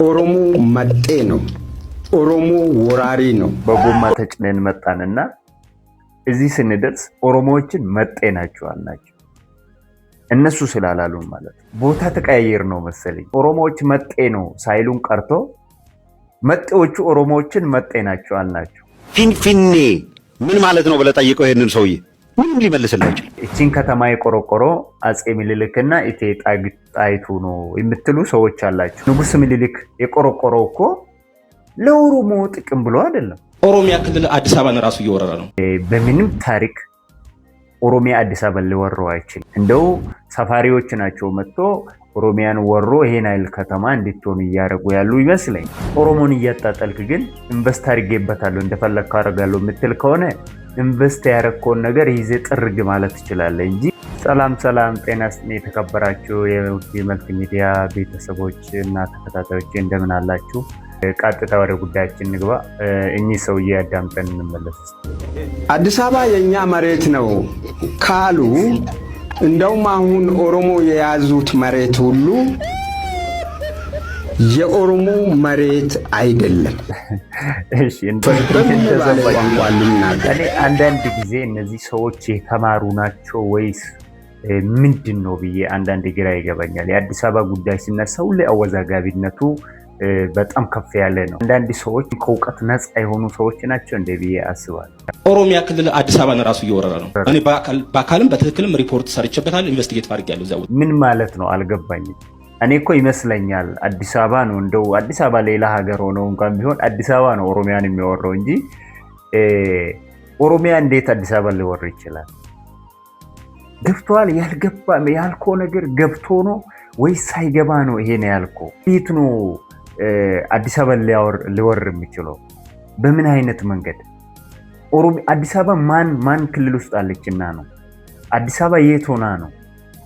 ኦሮሞ መጤ ነው። ኦሮሞ ወራሪ ነው። በጎማ ተጭነን መጣንና እዚህ ስንደርስ ኦሮሞዎችን መጤ ናቸው አልናቸው። እነሱ ስላላሉን ማለት ቦታ ተቀያየር ነው መሰለኝ። ኦሮሞዎች መጤ ነው ሳይሉን ቀርቶ መጤዎቹ ኦሮሞዎችን መጤ ናቸው አልናቸው። ፊንፊኔ ምን ማለት ነው ብለህ ጠይቀው ይሄንን ሰውዬ ምንም ሊመልስላችሁ። እቺን ከተማ የቆረቆሮ አጼ ምኒልክና እቴጌ ጣይቱ ነው የምትሉ ሰዎች አላችሁ። ንጉስ ምኒልክ የቆረቆረው እኮ ለኦሮሞ ጥቅም ብሎ አይደለም። ኦሮሚያ ክልል አዲስ አበባን ራሱ እየወረረ ነው። በምንም ታሪክ ኦሮሚያ አዲስ አበባን ሊወረው አይችልም። እንደው ሰፋሪዎች ናቸው መጥቶ ኦሮሚያን ወሮ ይሄን አይል ከተማ እንድትሆን እያደረጉ ያሉ ይመስለኝ። ኦሮሞን እያጣጣልክ ግን ኢንቨስት አድርጌበታለሁ እንደፈለግኩ አደርጋለሁ የምትል ከሆነ ኢንቨስት ያደረግከውን ነገር ይዘ ጥርግ ማለት ትችላለህ እንጂ። ሰላም ጤና ይስጥልኝ የተከበራችሁ የመልቲ ሚዲያ ቤተሰቦች እና ተከታታዮች እንደምን አላችሁ? ቀጥታ ወደ ጉዳያችን እንግባ። እኚህ ሰውዬ አዳምጠን እንመለስ። አዲስ አበባ የኛ መሬት ነው ካሉ እንደውም አሁን ኦሮሞ የያዙት መሬት ሁሉ የኦሮሞ መሬት አይደለም። እሺ አንዳንድ ጊዜ እነዚህ ሰዎች የተማሩ ናቸው ወይስ ምንድን ነው ብዬ አንዳንድ ግራ ይገባኛል። የአዲስ አበባ ጉዳይ ሲነሳ ሁሌ አወዛጋቢነቱ በጣም ከፍ ያለ ነው። አንዳንድ ሰዎች ከእውቀት ነፃ የሆኑ ሰዎች ናቸው እንደ ብዬ አስባለሁ። ኦሮሚያ ክልል አዲስ አበባን ራሱ እየወረረ ነው። እኔ በአካልም በትክክልም ሪፖርት ሰርቼበታለሁ፣ ኢንቨስቲጌት አድርጌያለሁ። እዛው ምን ማለት ነው አልገባኝም። እኔ እኮ ይመስለኛል አዲስ አበባ ነው እንደው አዲስ አበባ ሌላ ሀገር ሆኖ እንኳን ቢሆን አዲስ አበባ ነው ኦሮሚያን የሚወረው እንጂ ኦሮሚያ እንዴት አዲስ አበባ ሊወር ይችላል? ገብቷል? ያልከው ነገር ገብቶ ነው ወይስ ሳይገባ ነው? ይሄ ነው ያልከው ቤት ነው አዲስ አበባ ሊወር የሚችለው በምን አይነት መንገድ? አዲስ አበባ ማን ክልል ውስጥ አለችና ነው? አዲስ አበባ የት ሆና ነው?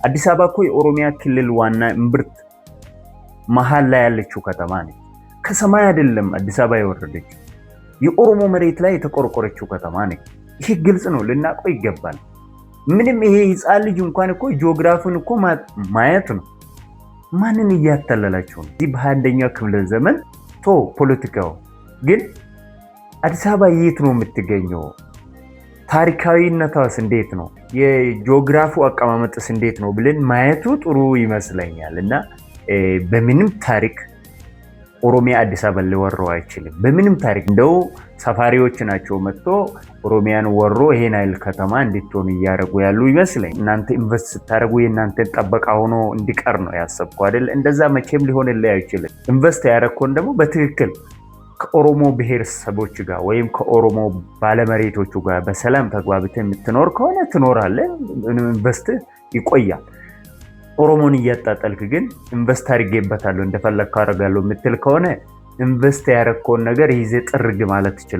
አዲስ አበባ እኮ የኦሮሚያ ክልል ዋና እምብርት መሀል ላይ ያለችው ከተማ ነች። ከሰማይ አይደለም አዲስ አበባ የወረደችው፣ የኦሮሞ መሬት ላይ የተቆረቆረችው ከተማ ነች። ይሄ ግልጽ ነው፣ ልናውቀው ይገባል። ምንም ይሄ ህፃን ልጅ እንኳን እኮ ጂኦግራፊን እኮ ማየት ነው። ማንን እያታለላችሁ ነው? እዚህ በ21ኛው ክፍለ ዘመን ፖለቲካው ግን አዲስ አበባ የት ነው የምትገኘው? ታሪካዊነቷስ እንዴት ነው? የጂኦግራፊው አቀማመጥስ እንዴት ነው ብለን ማየቱ ጥሩ ይመስለኛል። እና በምንም ታሪክ ኦሮሚያ አዲስ አበባ ሊወረው አይችልም። በምንም ታሪክ እንደው ሰፋሪዎች ናቸው መጥቶ ኦሮሚያን ወሮ ይሄን አይል ከተማ እንድትሆን እያደረጉ ያሉ ይመስለኝ። እናንተ ኢንቨስት ስታደርጉ የእናንተ ጠበቃ ሆኖ እንዲቀር ነው ያሰብኩ አይደል? እንደዛ መቼም ሊሆንልህ አይችልም። ኢንቨስት ያደረግከውን ደግሞ በትክክል ከኦሮሞ ብሔረሰቦች ጋር ወይም ከኦሮሞ ባለመሬቶቹ ጋር በሰላም ተግባብተህ የምትኖር ከሆነ ትኖራለህ፣ ኢንቨስት ይቆያል። ኦሮሞን እያጣጣልክ ግን ኢንቨስት አድርጌበታለሁ እንደፈለግኩ አደርጋለሁ የምትል ከሆነ ኢንቨስት ያደረግከውን ነገር ይዘህ ጥርግ ማለት ትችላለህ።